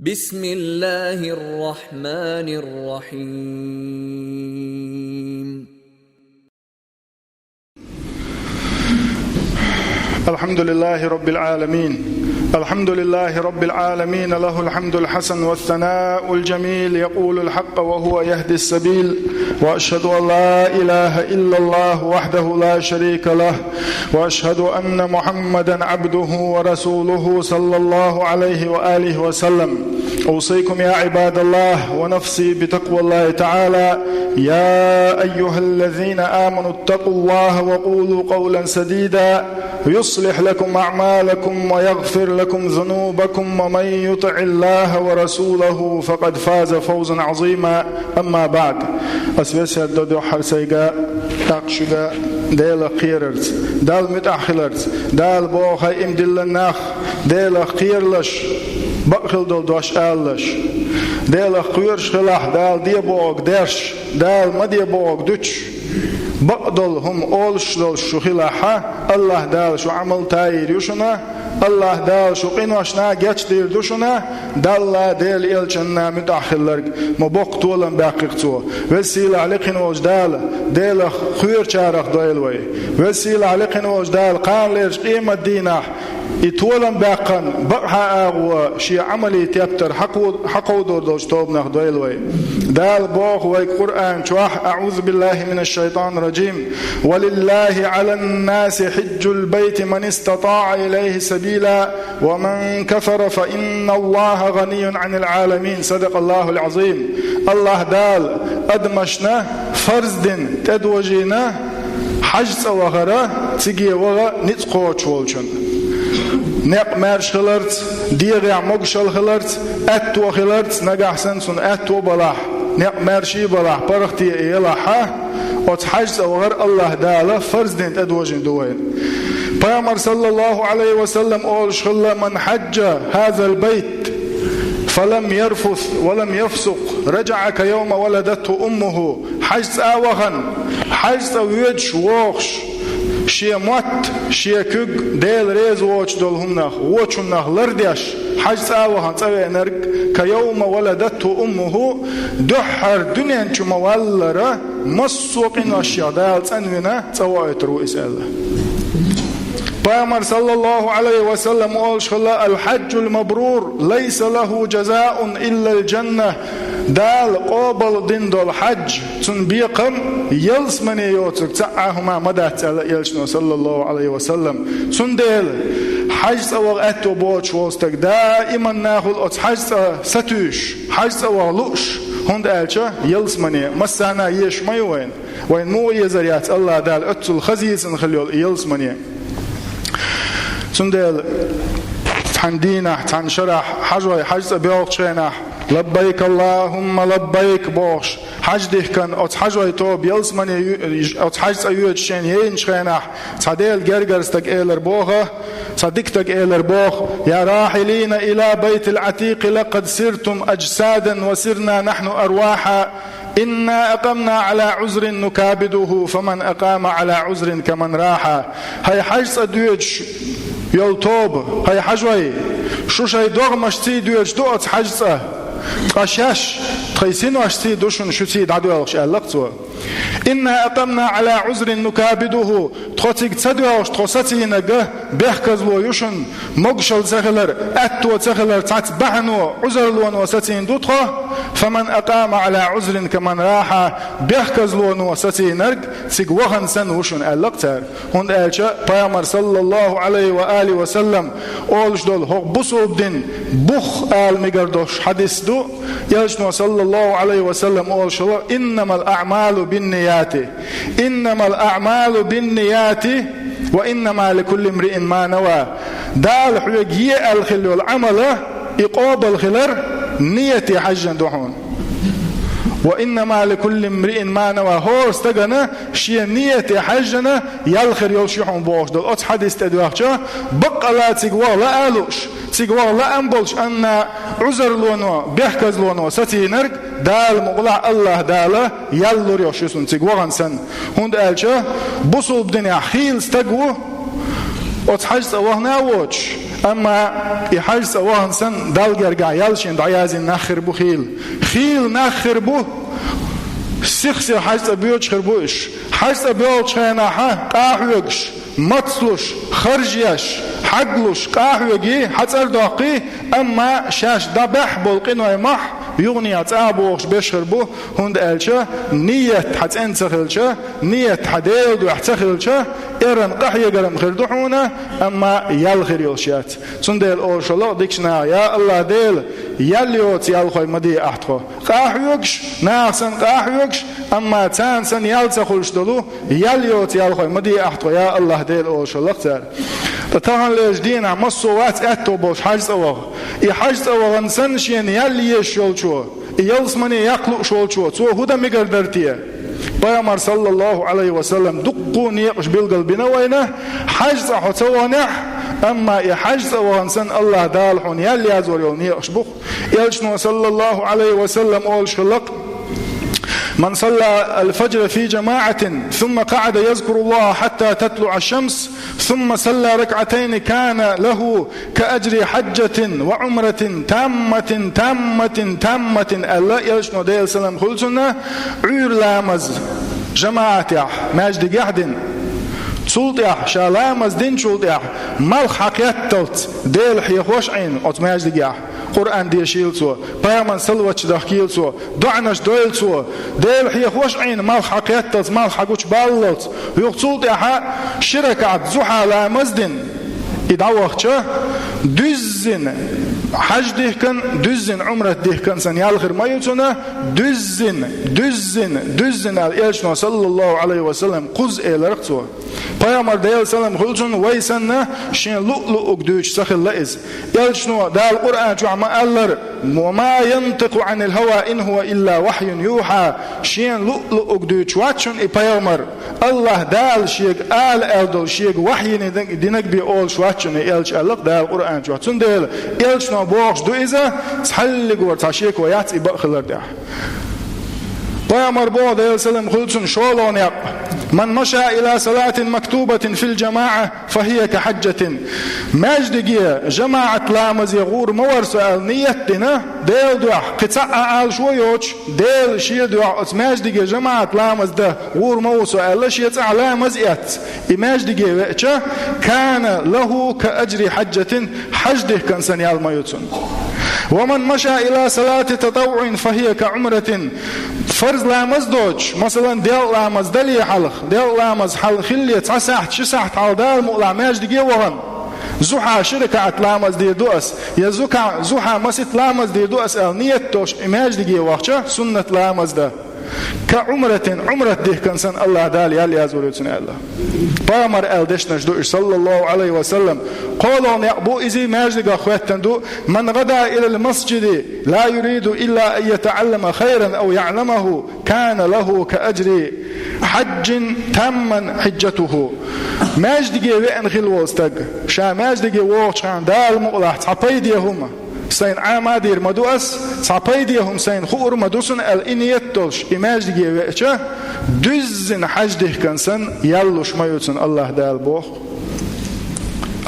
بسم الله الرحمن الرحيم. الحمد لله رب العالمين. الحمد لله رب العالمين، له الحمد الحسن والثناء الجميل، يقول الحق وهو يهدي السبيل، وأشهد أن لا إله إلا الله وحده لا شريك له، وأشهد أن محمدا عبده ورسوله صلى الله عليه وآله وسلم. أوصيكم يا عباد الله ونفسي بتقوى الله تعالى. يا أيها الذين آمنوا اتقوا الله وقولوا قولا سديدا يصلح لكم أعمالكم ويغفر لكم ذنوبكم، ومن يطع الله ورسوله فقد فاز فوزا عظيما. أما بعد، أسوأ دو حرسيقا تقشقا ديل خيررز دال متأخلرز دال بوخي امدل الناخ ديل خيرلش بقل دول دوش آلش ديل خيرش خلاح دال ديبوغ درش دال مديبوغ دوش بقدل هم أولش دول شو خلاحا الله دال شو عمل تاير يوشنا الله دال شو قنوشنا جاتش دير دوشنا دالا ديل إلشنا متأخلرق مبوق طولا باقيقتو وسيلة عليقن وجدال ديل خير شارخ دويلوي وسيلة عليقن وجدال قان ليرش قيمة دينه يتولن باقن بقها أغوى شي عملي تيبتر حقو دور دوش توبنا خدويلوي دال بوخ وي قرآن شواح أعوذ بالله من الشيطان الرجيم. ولله على الناس حج البيت من استطاع إليه سبيلا ومن كفر فإن الله غني عن العالمين. صدق الله العظيم. الله دال أدمشنا فرز دين تدوجينا حجز وغرا تيجي وغا نتقوش والشن نق مرش خلرت ديغ مقشل خلرت اتو خلرت نجحسن سن اتو بلاح نق مرشي بلاح برختي إيلاحا وتحجز وغر الله داله فرز دين تدوجين دوين. بيامر صلى الله عليه وسلم أول شخلا من حج هذا البيت فلم يرفث ولم يفسق رجع كيوم ولدته أمه. حجز آوغن حجز ويدش ووخش شيء موت شيء كوج ديل ريز ووش دولهمنا ووشنا لرديش حجز آوهان سوي نرق كيوم ولدته أمه دحر دنيا شموالرة مسوقين أشياء دال سنونا سوائت رؤيس الله. بيامر صلى الله عليه وسلم قال شخلا الحج المبرور ليس له جزاء إلا الجنة. دال قابل دين دول حج تنبيقم يلس من يوتك تعاهما مدات يلشنو صلى الله عليه وسلم سندل حج سوى أتو بوش وستك دائما ناخذ حج ستوش حج سوى لؤش هند ألشا يلس مني مسانا يش ما يوين وين مو يزريات الله دال أتو الخزيز نخليول يلس مني سندل تندينا تنشرح حجوي حج بيوق شينا لبيك اللهم لبيك بوش حج ده كان أت حجوي توب يلسمني أت حج أيوة شين ينشخنا صديل جرجرستك إلر بوها صديقتك إلر بوخ. يا راحلين إلى بيت العتيق لقد سرتم أجسادا وسرنا نحن أرواحا إنا أقمنا على عذر نكابده فمن أقام على عذر كمن راحا. هاي حج أدويج يلطوب هاي حجوي شو شيء دغمش تي دويج دوت حجزه قشاش تخيسين واشتي دوشن شو تي دعدو يلقش ألقتوا. إنا أقمنا على عذر نكابده تخوتيك تسدوش تخوستي نجه بيحكزلو يوشن مقشل زغلر أتو زغلر تعتبعنو عذر لون وستين دوتخو فمن أقام على عذر كمن راحة بيحكزلو وستين نرق تيك وغن سن وشن ألقتر. هند ألشا بيامر صلى الله عليه وآله وسلم أولش دول هو بصوب دين بخ آل مقردوش حديث دو يلشنو صلى الله عليه وسلم أولش إنما الأعمال بالنيات إنما الأعمال بالنيات وإنما لكل امرئ ما نوى. دال حيجي الخل والعمل يقابل خلر نيتي حجا دحون وإنما لكل امرئ ما نوى. هو استغنى شيء نيتي حجنا يالخر يلشيحون بوش دول أت حديث تدوخشا بقى لا تقوى لا ألوش تقوى لا أنبلش أن عذر لونو بيحكز لونو ستي نرق دال مقلع الله داله يالور يوشيسون تقوى غنسن هند ألشا بصل بدنيا خيل استقوى أت حجز وهنا ووش أما يحجز وهنسن دالجرجع يلشين دعيازين نخر بو خيل نخر بو سيخسي حجز أبيوش خربوش حجز أبيوش خيناها قاحوش مطلوش خرجيش حقلوش قاحوجي حتر داقي أما شاش دبح بولقينو يمح يغني عتابوش بشربو هند ألشة نية حتنسخلشة نية حديد وحتخلشة إيران قحية قرم خردوحونا أما يالخير يلشيات سندل أورشلو ديكشنا يا الله ديل ياليوت يالخوي مدي أحتخو قاحوكش ناخسن قاحوكش أما تانسن يالتخلش دلو ياليوت يالخوي مدي أحتخو يا الله ديل أورشلو اختار تطهن لجدينا مصوات أتو بوش حجز أوغ حجز أوغ انسان شين يالي يشولشو يلسمني يقلق شولشو تو هدا مقردرتيه بيامر صلى الله عليه وسلم دقو نيقش بالقلبنا وينه حجز حتوانح أما يحجز وانسان الله دالحون يالي يزور يول نيقش بخ يلشنو صلى الله عليه وسلم أول شلق من صلى الفجر في جماعة ثم قعد يذكر الله حتى تطلع الشمس ثم صلى ركعتين كان له كأجر حجة وعمرة تامة الله يلشنو ديل سلام خلصنا عير لامز جماعة ماجد قاعدين سلطة شالامز دين سلطة مال حقيقت ديل حيخوش عين أتماج دقيقة قرآن دي شيلتو بيامن سلوة دخيلتو دعنش دويلتو ديل حيخوش عين مال حقيقت مال حقوش بالوت يقصلطة شركة زحا لامز دين إدعوخشة دزن حج دهكن دزن عمرة دهكن سن يالغر ما يتنا دزن الإلشنا صلى الله عليه وسلم قز إلرقتوا Peygamber deyil selam hulcun veysenna şin lu'lu ugduç sakhil laiz yalşnu dal Kur'an ju'ma allar ma yantiqu anil hava in huwa illa wahyun yuha şin lu'lu ugduç watchun peygamber Allah dal şiq al eldol şiq wahyini dinak bi ol watchun elç Allah dal Kur'an ju'tun deyil elçno boğş duiza thallig wa tashiq wa yat ibkhlar da Peygamber bu deyil selam hulcun şolon yap من مشى إلى صلاة مكتوبة في الجماعة فهي كحجة ماجدقية جماعة لامز يغور مور سؤال نيتنا ديل دوح قطع آل شويوش ديل شي دوح ماجدقية جماعة لامز ده غور مور سؤال لشيت لامز إيات ماجدقية وإيشا كان له كأجر حجة حجده كان سنيال ما يتون ومن مشى إلى صلاة تطوع فهي كعمرة فرض لامز دوش مثلا ديل لامز دلي حلق ديل لامز حل خلية تساحت شساحت على دال مقلع ماجدقية وغن زحا شركة لامز دي دوس يا زحا مسيت لامز دي دوس نية توش ماجدقية وغشة سنة لامز ده كعمرة ده كان سن الله دالي يالي يزور يتسن الله بامر الدشنش دوش صلى الله عليه وسلم قولون يقبو إزي ماجدق أخواتن دو من غدا إلى المسجد لا يريد إلا أن يتعلم خيرا أو يعلمه كان له كأجر حج تاما حجته ماجدق وين خلوستق شا ماجدق ووشان دال مقلح تعبيديهم سين عامادير مدوس تعبيديهم سين خور مدوسن الإنيتولش إماجدقي وإيشا دزن حجده كنسن يلوش ما يتسن الله دال بوخ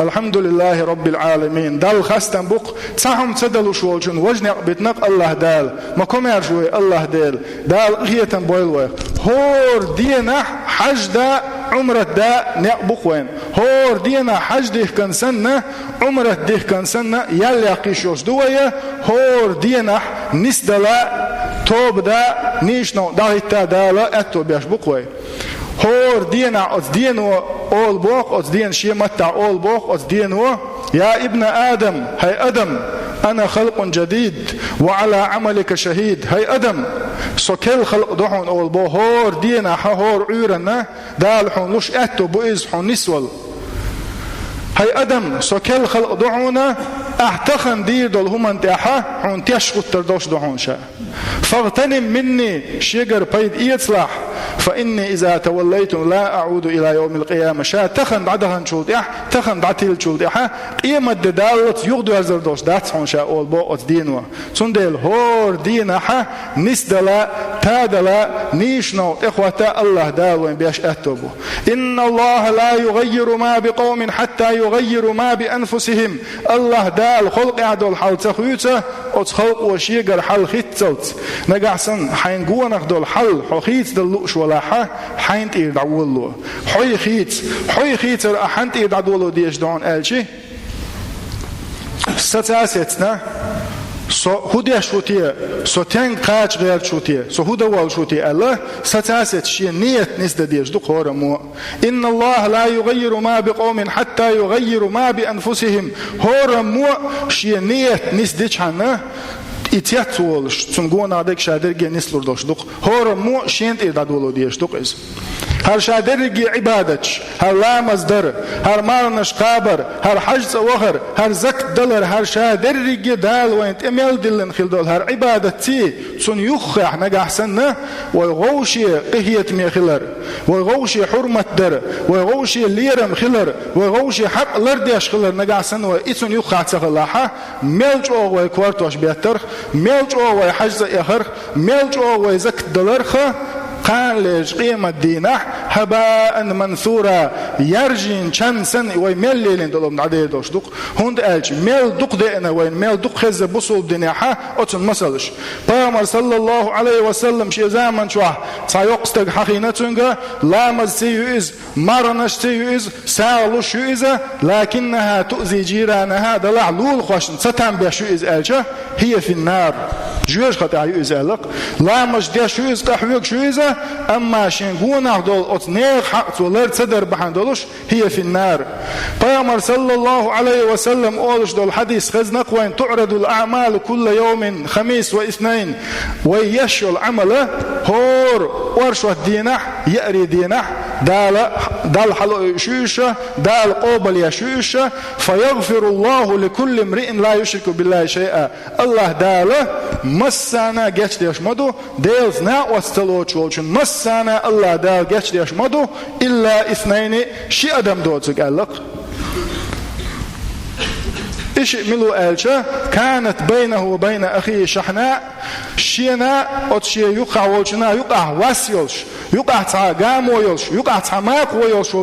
الحمد لله رب العالمين دال خستن بوق تساهم تسدلو شوالشون وجنق بتنق الله دال ما كمير شوي الله دال غيتن بويلوه هور دينا حج دا عمرة دا نقبق وين هور دينا حج ده كنسن عمرة ده كنسن يلي قيشوش دوية هور دينا نسدلا توب دا نيشنو داهتا دالا اتو بيش بقوي هور دينا أصدينو أول بوق أصدين شيء متع أول بوق أصدينو يا ابن آدم هاي أدم أنا خلق جديد وعلى عملك شهيد هاي أدم سكل خلق دحون أول بوق هور دينا هور عيرنا دالحون لش أتو بوئز حون نسول هاي أدم سكل خلق دحونا احتخن دير دول هم انتحا حون تشقط تردوش دحون شاء فاغتنم مني شجر بيد إيتصلاح فإني إذا توليت لا أعود إلى يوم القيامة شا تخن بعدها نشولد تخن بعتيل شولد قيمة دالت يغدو هزردوش داتس حون شا أول بوقت دينوا تندل هور دينها نسدلا تادلا نيشنو إخوة الله دال وين بيش أتوبو إن الله لا يغير ما بقوم حتى يغيروا ما بأنفسهم الله دال خلق عدول حال تخويته خلق وشيقر حال خيتزلت نقعسن حين قوانك دول حل حخيت دلوش ولا حين تيردعولو حي خيت حين تيردعولو ديش دون ألشي ستاسيتنا هودي شوتيه تن قاج غير شوتيه هودا وال شوتيه الله ستاسيت شي نيت نسد ديش دو خورمو إن الله لا يغير ما بقوم حتى يغيروا ما بأنفسهم هورمو شي نيت نسدش حنا itiatolš cungona dek shaderge nislurdoshduk horomu shent irdadolo diyeshduk iz har shaderge ibadach har lamaz dar har marnash qabar har hajz wahr har zak dalar har shaderge dal went emel dillen khildol har ibadati sun yukhah naga ahsanna wa ghoshi qihiyat mi khilar wa ghoshi hurmat dar wa ghoshi liram khilar wa ghoshi haq lar diash khilar naga ahsan wa itsun yukhah tsaghlaha melch o wa kwartosh betar ملج أو ويحجز إخر ملج أو ويزك دلرخة قال ليش قيمة دينه هباء منثورا يرجين شانسن ويمل لين دلهم عديد دوشدق هند ألش مل دق دينا وين مل دق خز بصول دنياها أتن مسلش بامر صلى الله عليه وسلم شيء زمان شوه سيقصد حقينتونغا لا مزيوز مرنش تيوز سالوش يوز لكنها تؤذي جيرانها دلع لول خوش ستم بشوز ألشة هي في النار جوش خطأ يوز ألق لا مش ده شوز قحوك شوزه أما شنقونا دول أتنيق حق تولر تصدر بحندولش هي في النار بامر صلى الله عليه وسلم أولش دول حديث خزنق وين تعرض الأعمال كل يوم خميس واثنين ويشو العمل هور ورشو الدينح يأري دينح دال حلو شوشة دال قوبل يشوشة فيغفر الله لكل امرئ لا يشرك بالله شيئا الله داله مسانا جيش ديشمدو ديلز نا واستلوش والشن مسانا الله دال جيش ديشمدو إلا اثنين شي أدم دوتك قالك إيش ملو ألشة كانت بينه وبين أخيه شحناء شينا أتشي يقع والشنا يقع واسيلش يقع تعاقام ويلش يقع تعماق ويلش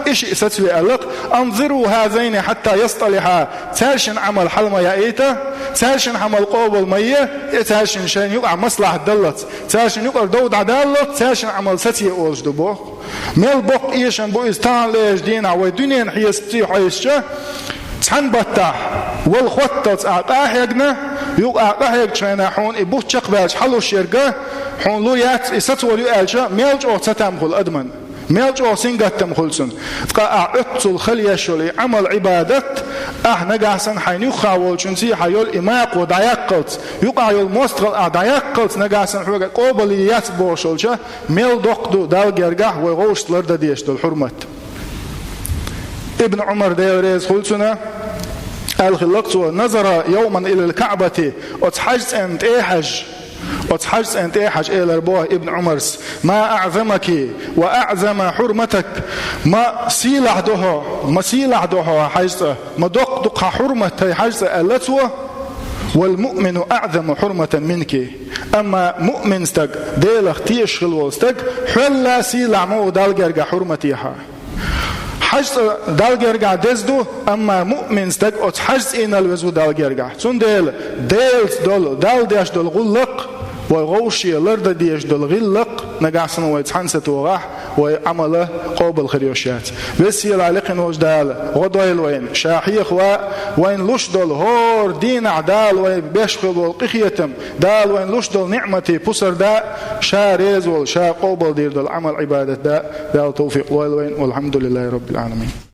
إيش ستوي ألق انظروا هذين حتى يصطلحا تالشن عمل حلما يأيتا تالشن عمل قوبل مية تالشن شين يقع مصلحة دلت تالشن يقع دود عدالت تالشن عمل ستي أولش دبوخ ميل بوق إيشن بو إستان ليش دينا ودنيا حيستي حيشة تنبتة والخوتة أعطاه يجنا يقع يجنا حون يبوت شقبالش حلو الشرقة حون لو يات يستول يالشة ميلج أو تتمخل أدمن ميلج أو سنجت تمخلسن تقع أتصل خليشولي عمل عبادة نجاسن حين يخاول شنسي حيول إماق ودايقلت يقع يول مستقل دايقلت نجاسن حوجة قبليات بوشلشة ميل دقدو دال جرجح وغوش لرد ديش دول حرمت ابن عمر ديريز خلصنا الخلقت نظر يوما إلى الكعبة وتحجز أنت إيحج إلى ربوه ابن عمر ما أعظمك وأعظم حرمتك ما سيلح دوها حجزة ما دق حرمة حجزة ألتوه والمؤمن أعظم حرمة منك أما مؤمن استق ديلخ تيشغل والستق حلا سيلع مو دالجرق حرمتيها حجز دالجرقع دزدو أما مؤمن استق أتحجز إن الوزو دالجرقع سون ديل دول دال ديش دول غلق وغوشي لرد ديش دول غلق نقعسن ويتحنست وغاح وعمله قوبل خريوشات بس يلعلقن وجدال غدويل وين شاحيخ وين لش دول هور دين عدال وين بيشخل والقخيتم دال وين لش دول نعمتي بصر دا شا ريز والشا قوبل دير دول عمل عبادة دا دال توفيق وين والحمد لله رب العالمين.